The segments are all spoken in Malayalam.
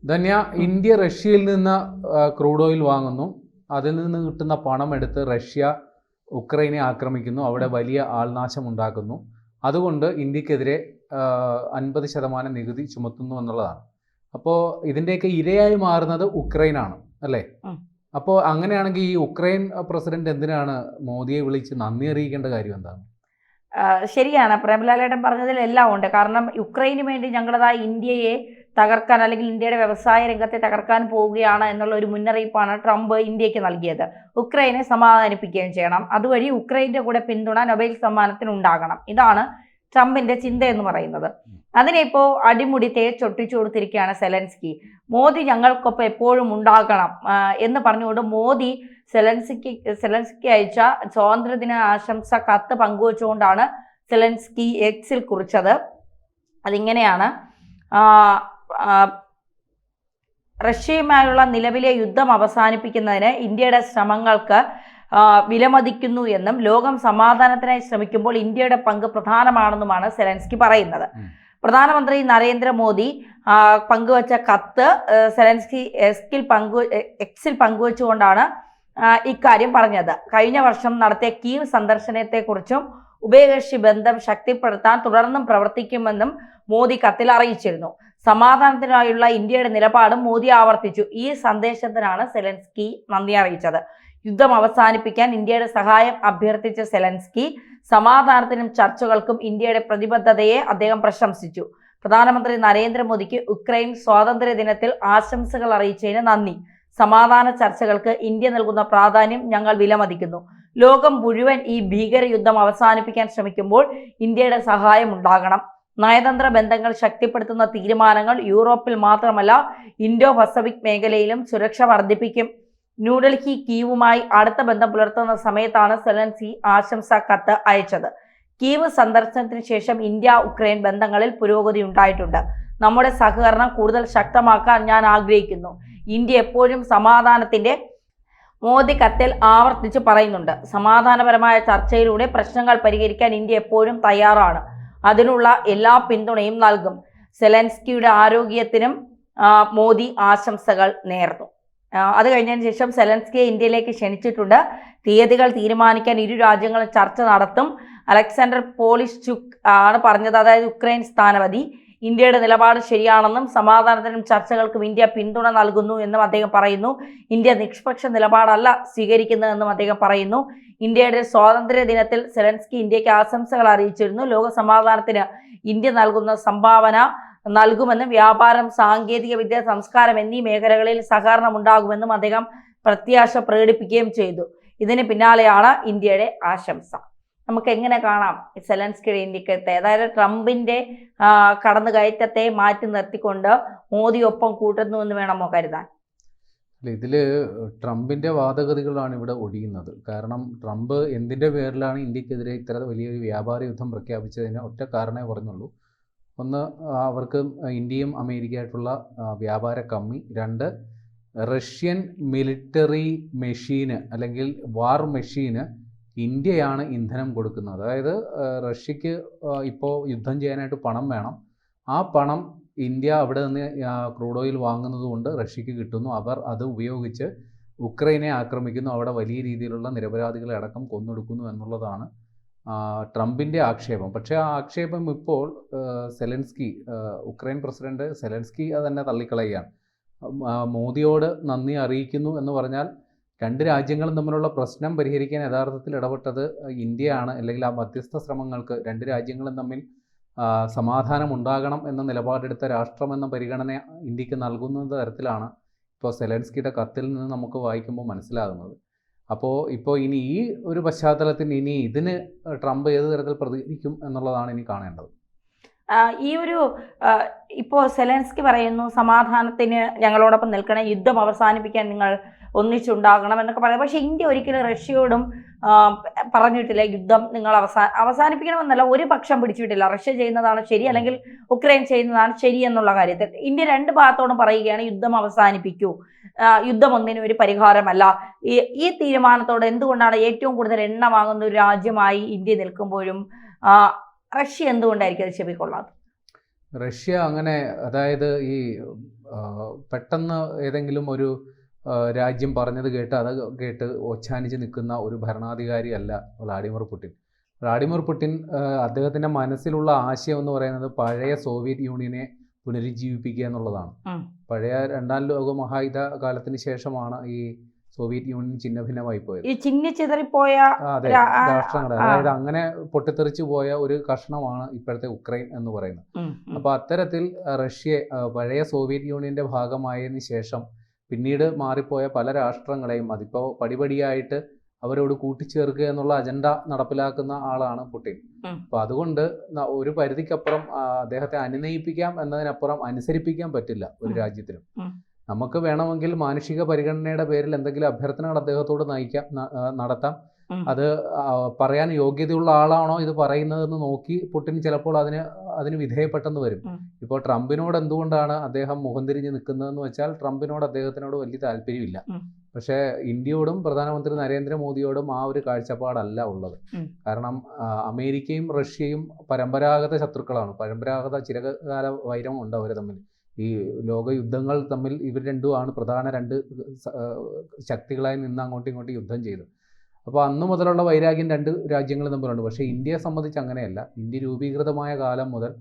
ധന്യ, ഇന്ത്യ റഷ്യയിൽ നിന്ന് ക്രൂഡ് ഓയിൽ വാങ്ങുന്നു. അതിൽ നിന്ന് കിട്ടുന്ന പണം എടുത്ത് റഷ്യ ഉക്രൈനെ ആക്രമിക്കുന്നു, അവിടെ വലിയ ആൾനാശം ഉണ്ടാക്കുന്നു. അതുകൊണ്ട് ഇന്ത്യക്കെതിരെ 50% നികുതി ചുമത്തുന്നു എന്നുള്ളതാണ്. അപ്പോൾ ഇതിൻ്റെയൊക്കെ ഇരയായി മാറുന്നത് ഉക്രൈനാണ് അല്ലേ? അപ്പോൾ അങ്ങനെയാണെങ്കിൽ ഈ ഉക്രൈൻ പ്രസിഡന്റ് എന്തിനാണ് മോദിയെ വിളിച്ച് നന്ദി അറിയിക്കേണ്ട കാര്യം എന്താണ്? ശരിയാണ്, പ്രേമലാലേട്ടൻ പറഞ്ഞതിൽ എല്ലാം ഉണ്ട്. കാരണം യുക്രൈന് വേണ്ടി ഞങ്ങളതാ ഇന്ത്യയെ തകർക്കാൻ അല്ലെങ്കിൽ ഇന്ത്യയുടെ വ്യവസായ രംഗത്തെ തകർക്കാൻ പോവുകയാണ് എന്നുള്ള ഒരു മുന്നറിയിപ്പാണ് ട്രംപ് ഇന്ത്യക്ക് നൽകിയത്. ഉക്രൈനെ സമാധാനിപ്പിക്കുകയും ചെയ്യണം, അതുവഴി ഉക്രൈൻ്റെ കൂടെ പിന്തുണ നൊബേൽ സമ്മാനത്തിന് ഉണ്ടാകണം. ഇതാണ് ട്രംപിന്റെ ചിന്ത എന്ന് പറയുന്നത്. അതിനെ ഇപ്പോൾ അടിമുടി തേച്ചൊട്ടിച്ചു കൊടുത്തിരിക്കുകയാണ് സെലൻസ്കി. മോദി ഞങ്ങൾക്കൊപ്പം എപ്പോഴും ഉണ്ടാകണം എന്ന് പറഞ്ഞുകൊണ്ട് മോദി സെലൻസ്കി അയച്ച സ്വാതന്ത്ര്യദിന ആശംസ കത്ത് പങ്കുവച്ചുകൊണ്ടാണ് സെലൻസ്കി എക്സിൽ കുറിച്ചത്. അതിങ്ങനെയാണ്: റഷ്യയുമായുള്ള നിലവിലെ യുദ്ധം അവസാനിപ്പിക്കുന്നതിന് ഇന്ത്യയുടെ ശ്രമങ്ങൾക്ക് വിലമതിക്കുന്നു എന്നും ലോകം സമാധാനത്തിനായി ശ്രമിക്കുമ്പോൾ ഇന്ത്യയുടെ പങ്ക് പ്രധാനമാണെന്നുമാണ് സെലൻസ്കി പറയുന്നത്. പ്രധാനമന്ത്രി നരേന്ദ്രമോദി പങ്കുവച്ച കത്ത് സെലൻസ്കി എക്സിൽ പങ്കുവച്ചുകൊണ്ടാണ് ഇക്കാര്യം പറഞ്ഞത്. കഴിഞ്ഞ വർഷം നടത്തിയ കീവ് സന്ദർശനത്തെക്കുറിച്ചും ഉഭയകക്ഷി ബന്ധം ശക്തിപ്പെടുത്താൻ തുടർന്നും പ്രവർത്തിക്കുമെന്നും മോദി കത്തിൽ അറിയിച്ചിരുന്നു. സമാധാനത്തിനായുള്ള ഇന്ത്യയുടെ നിലപാടും മോദി ആവർത്തിച്ചു. ഈ സന്ദേശത്തിനാണ് സെലൻസ്കി നന്ദി അറിയിച്ചത്. യുദ്ധം അവസാനിപ്പിക്കാൻ ഇന്ത്യയുടെ സഹായം അഭ്യർത്ഥിച്ച സെലൻസ്കി സമാധാനത്തിനും ചർച്ചകൾക്കും ഇന്ത്യയുടെ പ്രതിബദ്ധതയെ അദ്ദേഹം പ്രശംസിച്ചു. പ്രധാനമന്ത്രി നരേന്ദ്രമോദിക്ക് ഉക്രൈൻ സ്വാതന്ത്ര്യ ദിനത്തിൽ ആശംസകൾ അറിയിച്ചതിന് നന്ദി. സമാധാന ചർച്ചകൾക്ക് ഇന്ത്യ നൽകുന്ന പ്രാധാന്യം ഞങ്ങൾ വിലമതിക്കുന്നു. ലോകം മുഴുവൻ ഈ ഭീകരയുദ്ധം അവസാനിപ്പിക്കാൻ ശ്രമിക്കുമ്പോൾ ഇന്ത്യയുടെ സഹായം ഉണ്ടാകണം. നയതന്ത്ര ബന്ധങ്ങൾ ശക്തിപ്പെടുത്തുന്ന തീരുമാനങ്ങൾ യൂറോപ്പിൽ മാത്രമല്ല ഇൻഡോ പസഫിക് മേഖലയിലും സുരക്ഷ വർദ്ധിപ്പിക്കും. ന്യൂഡൽഹി കീവുമായി അടുത്ത ബന്ധം പുലർത്തുന്ന സമയത്താണ് സെലൻസ്കി ആശംസാ കത്ത് അയച്ചത്. കീവ് സന്ദർശനത്തിന് ശേഷം ഇന്ത്യ ഉക്രൈൻ ബന്ധങ്ങളിൽ പുരോഗതി ഉണ്ടായിട്ടുണ്ട്. നമ്മുടെ സഹകരണം കൂടുതൽ ശക്തമാക്കാൻ ഞാൻ ആഗ്രഹിക്കുന്നു. ഇന്ത്യ എപ്പോഴും സമാധാനത്തിന്റെ മോദി കത്തിൽ ആവർത്തിച്ച് പറയുന്നുണ്ട്. സമാധാനപരമായ ചർച്ചയിലൂടെ പ്രശ്നങ്ങൾ പരിഹരിക്കാൻ ഇന്ത്യ എപ്പോഴും തയ്യാറാണ്. അതിനുള്ള എല്ലാ പിന്തുണയും നൽകും. സെലൻസ്കിയുടെ ആരോഗ്യത്തിനും മോദി ആശംസകൾ നേർന്നു. അത് കഴിഞ്ഞതിന് ശേഷം സെലൻസ്കിയെ ഇന്ത്യയിലേക്ക് ക്ഷണിച്ചിട്ടുണ്ട്. തീയതികൾ തീരുമാനിക്കാൻ ഇരു രാജ്യങ്ങളും ചർച്ച നടത്തും. അലക്സാണ്ടർ പോളിഷ്ചുക്ക് ആണ് പറഞ്ഞത്, അതായത് ഉക്രൈൻ സ്ഥാനപതി. ഇന്ത്യയുടെ നിലപാട് ശരിയാണെന്നും സമാധാനത്തിനും ചർച്ചകൾക്കും ഇന്ത്യ പിന്തുണ നൽകുന്നു എന്നും അദ്ദേഹം പറയുന്നു. ഇന്ത്യ നിഷ്പക്ഷ നിലപാടല്ല സ്വീകരിക്കുന്നതെന്നും അദ്ദേഹം പറയുന്നു. ഇന്ത്യയുടെ സ്വാതന്ത്ര്യ ദിനത്തിൽ സെലൻസ്കി ഇന്ത്യക്ക് ആശംസകൾ അറിയിച്ചിരുന്നു. ലോക സമാധാനത്തിന് ഇന്ത്യ നൽകുന്ന സംഭാവന നൽകുമെന്നും വ്യാപാരം, സാങ്കേതിക വിദ്യ, സംസ്കാരം എന്നീ മേഖലകളിൽ സഹകരണം ഉണ്ടാകുമെന്നും അദ്ദേഹം പ്രത്യാശ പ്രകടിപ്പിക്കുകയും ചെയ്തു. ഇതിന് പിന്നാലെയാണ് ഇന്ത്യയുടെ ആശംസ. നമുക്ക് എങ്ങനെ കാണാം സെലൻസ്കിയുടെ ഇന്ത്യക്കത്തെ, അതായത് ട്രംപിന്റെ കടന്നുകയറ്റത്തെ മാറ്റി നിർത്തിക്കൊണ്ട് മോദി ഒപ്പം കൂട്ടുന്നു എന്ന് വേണമോ കരുതാൻ? ഇതില് ട്രംപിന്റെ വാദഗതികളാണ് ഇവിടെ ഒടിയുന്നത്. കാരണം ട്രംപ് എന്തിന്റെ പേരിലാണ് ഇന്ത്യക്കെതിരെ ഇത്ര വലിയൊരു വ്യാപാര യുദ്ധം പ്രഖ്യാപിച്ചതിന് ഒറ്റ കാരണമേ പറഞ്ഞുള്ളൂ. ഒന്ന്, അവർക്ക് ഇന്ത്യയും അമേരിക്കയായിട്ടുള്ള വ്യാപാര കമ്മി. രണ്ട്, റഷ്യൻ മിലിറ്ററി മെഷീന് അല്ലെങ്കിൽ വാർ മെഷീന് ഇന്ത്യയാണ് ഇന്ധനം കൊടുക്കുന്നത്. അതായത് റഷ്യക്ക് ഇപ്പോൾ യുദ്ധം ചെയ്യാനായിട്ട് പണം വേണം. ആ പണം ഇന്ത്യ അവിടെ നിന്ന് ക്രൂഡ് ഓയിൽ വാങ്ങുന്നത് കൊണ്ട് റഷ്യക്ക് കിട്ടുന്നു. അവർ അത് ഉപയോഗിച്ച് ഉക്രൈനെ ആക്രമിക്കുന്നു, അവിടെ വലിയ രീതിയിലുള്ള നിരപരാധികളെ അടക്കം കൊന്നൊടുക്കുന്നു എന്നുള്ളതാണ് ട്രംപിൻ്റെ ആക്ഷേപം. പക്ഷേ ആ ആക്ഷേപം ഇപ്പോൾ സെലൻസ്കി, ഉക്രൈൻ പ്രസിഡന്റ് സെലൻസ്കി അത് തന്നെ തള്ളിക്കളയുകയാണ്. മോദിയോട് നന്ദി അറിയിക്കുന്നു എന്ന് പറഞ്ഞാൽ രണ്ട് രാജ്യങ്ങളും തമ്മിലുള്ള പ്രശ്നം പരിഹരിക്കാൻ യഥാർത്ഥത്തിൽ ഇടപെട്ടത് ഇന്ത്യയാണ്. അല്ലെങ്കിൽ ആ മധ്യസ്ഥ ശ്രമങ്ങൾക്ക് രണ്ട് രാജ്യങ്ങളും തമ്മിൽ സമാധാനം ഉണ്ടാകണം എന്ന നിലപാടെടുത്ത രാഷ്ട്രമെന്ന പരിഗണന ഇന്ത്യക്ക് നൽകുന്ന തരത്തിലാണ് ഇപ്പോൾ സെലൻസ്കിയുടെ കത്തിൽ നിന്ന് നമുക്ക് വായിക്കുമ്പോൾ മനസ്സിലാകുന്നത്. ഇപ്പോൾ ഇനി ഈ ഒരു പശ്ചാത്തലത്തിൽ ഇനി ഇതിന് ട്രംപ് ഏത് തരത്തിൽ പ്രതികരിക്കും എന്നുള്ളതാണ് ഇനി കാണേണ്ടത്. ഈ ഒരു ഇപ്പോൾ സെലൻസ്കി പറയുന്നു സമാധാനത്തിന് ഞങ്ങളോടൊപ്പം നിൽക്കണം, യുദ്ധം അവസാനിപ്പിക്കാൻ നിങ്ങൾ ഒന്നിച്ചുണ്ടാകണം എന്നൊക്കെ പറയുന്നത്. പക്ഷേ ഇന്ത്യ ഒരിക്കലും റഷ്യയോടും പറഞ്ഞിട്ടില്ല യുദ്ധം നിങ്ങൾ അവസാനിപ്പിക്കണമെന്നല്ല, ഒരു പക്ഷം പിടിച്ചിട്ടില്ല. റഷ്യ ചെയ്യുന്നതാണ് ശരി അല്ലെങ്കിൽ ഉക്രൈൻ ചെയ്യുന്നതാണ് ശരി എന്നുള്ള കാര്യത്തിൽ ഇന്ത്യ രണ്ട് ഭാഗത്തോടും പറയുകയാണ് യുദ്ധം അവസാനിപ്പിക്കൂ, യുദ്ധം ഒന്നിനും ഒരു പരിഹാരമല്ല. ഈ തീരുമാനത്തോട് എന്തുകൊണ്ടാണ് ഏറ്റവും കൂടുതൽ എണ്ണ വാങ്ങുന്ന ഒരു രാജ്യമായി ഇന്ത്യ നിൽക്കുമ്പോഴും റഷ്യ എന്തുകൊണ്ടായിരിക്കും അത് ചെവിക്കൊള്ളാത്തത്? റഷ്യ അങ്ങനെ, അതായത് ഈ ആ, പെട്ടെന്ന് ഏതെങ്കിലും ഒരു രാജ്യം പറഞ്ഞത് കേട്ട് അത് കേട്ട് ഒച്ചാനിച്ച് നിൽക്കുന്ന ഒരു ഭരണാധികാരി അല്ല വ്ളാഡിമിർ പുടിൻ. വ്ളാഡിമിർ പുടിൻ അദ്ദേഹത്തിൻ്റെ മനസ്സിലുള്ള ആശയം എന്ന് പറയുന്നത് പഴയ സോവിയറ്റ് യൂണിയനെ പുനരുജ്ജീവിപ്പിക്കുക എന്നുള്ളതാണ്. പഴയ രണ്ടാം ലോക മഹായുദ്ധ കാലത്തിന് ശേഷമാണ് ഈ സോവിയറ്റ് യൂണിയൻ ഛിന്നഭിന്നമായി പോയത്. ഈ ചിന്നിച്ചിതറിപ്പോയ അതെ, രാഷ്ട്രങ്ങൾ, അതായത് അങ്ങനെ പൊട്ടിത്തെറിച്ചു പോയ ഒരു കഷ്ണമാണ് ഇപ്പോഴത്തെ ഉക്രൈൻ എന്ന് പറയുന്നത്. അപ്പോൾ അത്തരത്തിൽ റഷ്യ പഴയ സോവിയറ്റ് യൂണിയന്റെ ഭാഗമായതിനു ശേഷം പിന്നീട് മാറിപ്പോയ പല രാഷ്ട്രങ്ങളെയും അതിപ്പോൾ പടിപടിയായിട്ട് അവരോട് കൂട്ടിച്ചേർക്കുക എന്നുള്ള അജണ്ട നടപ്പിലാക്കുന്ന ആളാണ് പുടിൻ. അപ്പോൾ അതുകൊണ്ട് ഒരു പരിധിക്കപ്പുറം അദ്ദേഹത്തെ അനുനയിപ്പിക്കാം എന്നതിനപ്പുറം അനുസരിപ്പിക്കാൻ പറ്റില്ല ഒരു രാജ്യത്തിനും. നമുക്ക് വേണമെങ്കിൽ മാനുഷിക പരിഗണനയുടെ പേരിൽ എന്തെങ്കിലും അഭ്യർത്ഥനകൾ അദ്ദേഹത്തോട് നടത്താം. അത് പറയാൻ യോഗ്യതയുള്ള ആളാണോ ഇത് പറയുന്നതെന്ന് നോക്കി പുടിൻ ചിലപ്പോൾ അതിന് വിധേയപ്പെട്ടെന്ന് വരും. ഇപ്പോൾ ട്രംപിനോട് എന്തുകൊണ്ടാണ് അദ്ദേഹം മുഖം തിരിഞ്ഞ് നിൽക്കുന്നതെന്ന് വെച്ചാൽ ട്രംപിനോട് അദ്ദേഹത്തിനോട് വലിയ താല്പര്യമില്ല. പക്ഷേ ഇന്ത്യയോടും പ്രധാനമന്ത്രി നരേന്ദ്രമോദിയോടും ആ ഒരു കാഴ്ചപ്പാടല്ല ഉള്ളത്. കാരണം അമേരിക്കയും റഷ്യയും പരമ്പരാഗത ശത്രുക്കളാണ്. പരമ്പരാഗത ചിരകാല വൈരമുണ്ട് അവർ തമ്മിൽ. ഈ ലോക യുദ്ധങ്ങൾ തമ്മിൽ ഇവർ രണ്ടുമാണ് പ്രധാന രണ്ട് ശക്തികളായി നിന്ന് അങ്ങോട്ടും ഇങ്ങോട്ടും യുദ്ധം ചെയ്തത്. അപ്പോൾ അന്ന് മുതലുള്ള വൈരാഗ്യം രണ്ട് രാജ്യങ്ങളും തമ്മിലുണ്ട്. പക്ഷേ ഇന്ത്യയെ സംബന്ധിച്ച് അങ്ങനെയല്ല. ഇന്ത്യ രൂപീകൃതമായ കാലം മുതൽ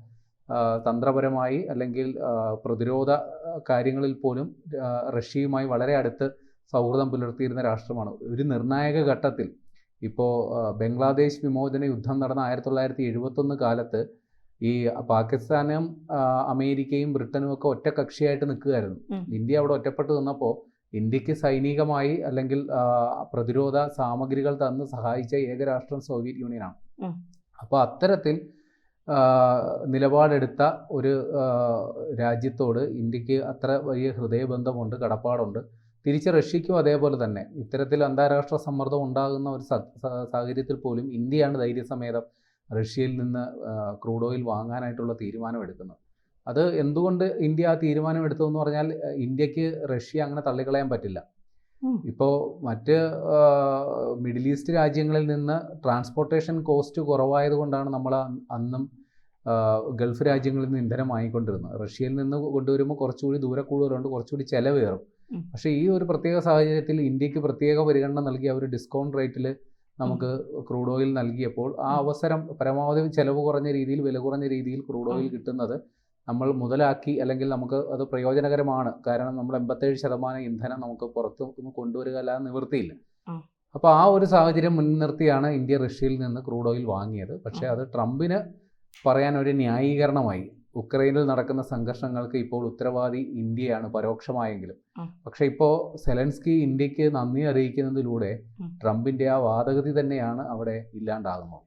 തന്ത്രപരമായി അല്ലെങ്കിൽ പ്രതിരോധ കാര്യങ്ങളിൽ പോലും റഷ്യയുമായി വളരെ അടുത്ത് സൗഹൃദം പുലർത്തിയിരുന്ന രാഷ്ട്രമാണ്. ഒരു നിർണായക ഘട്ടത്തിൽ ഇപ്പോൾ ബംഗ്ലാദേശ് വിമോചന യുദ്ധം നടന്ന 1971 കാലത്ത് ഈ പാകിസ്ഥാനും അമേരിക്കയും ബ്രിട്ടനും ഒക്കെ ഒറ്റക്കക്ഷിയായിട്ട് നിൽക്കുകയായിരുന്നു. ഇന്ത്യ അവിടെ ഒറ്റപ്പെട്ട് നിന്നപ്പോൾ ഇന്ത്യക്ക് സൈനികമായി അല്ലെങ്കിൽ പ്രതിരോധ സാമഗ്രികൾ തന്ന് സഹായിച്ച ഏകരാഷ്ട്രം സോവിയറ്റ് യൂണിയനാണ്. അപ്പോൾ അത്തരത്തിൽ നിലപാടെടുത്ത ഒരു രാജ്യത്തോട് ഇന്ത്യക്ക് അത്ര വലിയ ഹൃദയബന്ധമുണ്ട്, കടപ്പാടുണ്ട്. തിരിച്ച് റഷ്യയ്ക്കും അതേപോലെ തന്നെ. ഇത്തരത്തിൽ അന്താരാഷ്ട്ര സമ്മർദ്ദം ഉണ്ടാകുന്ന ഒരു സാഹചര്യത്തിൽ പോലും ഇന്ത്യയാണ് ധൈര്യസമേതം റഷ്യയിൽ നിന്ന് ക്രൂഡ് ഓയിൽ വാങ്ങാനായിട്ടുള്ള തീരുമാനമെടുക്കുന്നത്. അത് എന്തുകൊണ്ട് ഇന്ത്യ ആ തീരുമാനം എടുത്തതെന്ന് പറഞ്ഞാൽ ഇന്ത്യക്ക് റഷ്യ അങ്ങനെ തള്ളിക്കളയാൻ പറ്റില്ല. ഇപ്പോൾ മറ്റ് മിഡിൽ ഈസ്റ്റ് രാജ്യങ്ങളിൽ നിന്ന് ട്രാൻസ്പോർട്ടേഷൻ കോസ്റ്റ് കുറവായത് കൊണ്ടാണ് നമ്മൾ അന്നും ഗൾഫ് രാജ്യങ്ങളിൽ നിന്ന് ഇന്ധനം വാങ്ങിക്കൊണ്ടിരുന്നത്. റഷ്യയിൽ നിന്ന് കൊണ്ടുവരുമ്പോൾ കുറച്ചുകൂടി ദൂരെ കൂടുതലുണ്ട്, കുറച്ചുകൂടി ചിലവേറും. പക്ഷേ ഈ ഒരു പ്രത്യേക സാഹചര്യത്തിൽ ഇന്ത്യക്ക് പ്രത്യേക പരിഗണന നൽകി അവർ ഡിസ്കൗണ്ട് റേറ്റിൽ നമുക്ക് ക്രൂഡ് ഓയിൽ നൽകിയപ്പോൾ ആ അവസരം പരമാവധി ചിലവ് കുറഞ്ഞ രീതിയിൽ, വില കുറഞ്ഞ രീതിയിൽ ക്രൂഡ് ഓയിൽ കിട്ടുന്നത് നമ്മൾ മുതലാക്കി, അല്ലെങ്കിൽ നമുക്ക് അത് പ്രയോജനകരമാണ്. കാരണം നമ്മൾ 87% ഇന്ധനം നമുക്ക് പുറത്ത് കൊണ്ടുവരിക അല്ലാതെ നിവൃത്തിയില്ല. അപ്പോൾ ആ ഒരു സാഹചര്യം മുൻനിർത്തിയാണ് ഇന്ത്യ റഷ്യയിൽ നിന്ന് ക്രൂഡ് ഓയിൽ വാങ്ങിയത്. പക്ഷേ അത് ട്രംപിന് പറയാൻ ഒരു ന്യായീകരണമായി. ഉക്രൈനിൽ നടക്കുന്ന സംഘർഷങ്ങൾക്ക് ഇപ്പോൾ ഉത്തരവാദി ഇന്ത്യയാണ് പരോക്ഷമായെങ്കിലും. പക്ഷേ ഇപ്പോൾ സെലൻസ്കി ഇന്ത്യക്ക് നന്ദി അറിയിക്കുന്നതിലൂടെ ട്രംപിൻ്റെ ആ വാദഗതി തന്നെയാണ് അവിടെ ഇല്ലാണ്ടാകുന്നത്.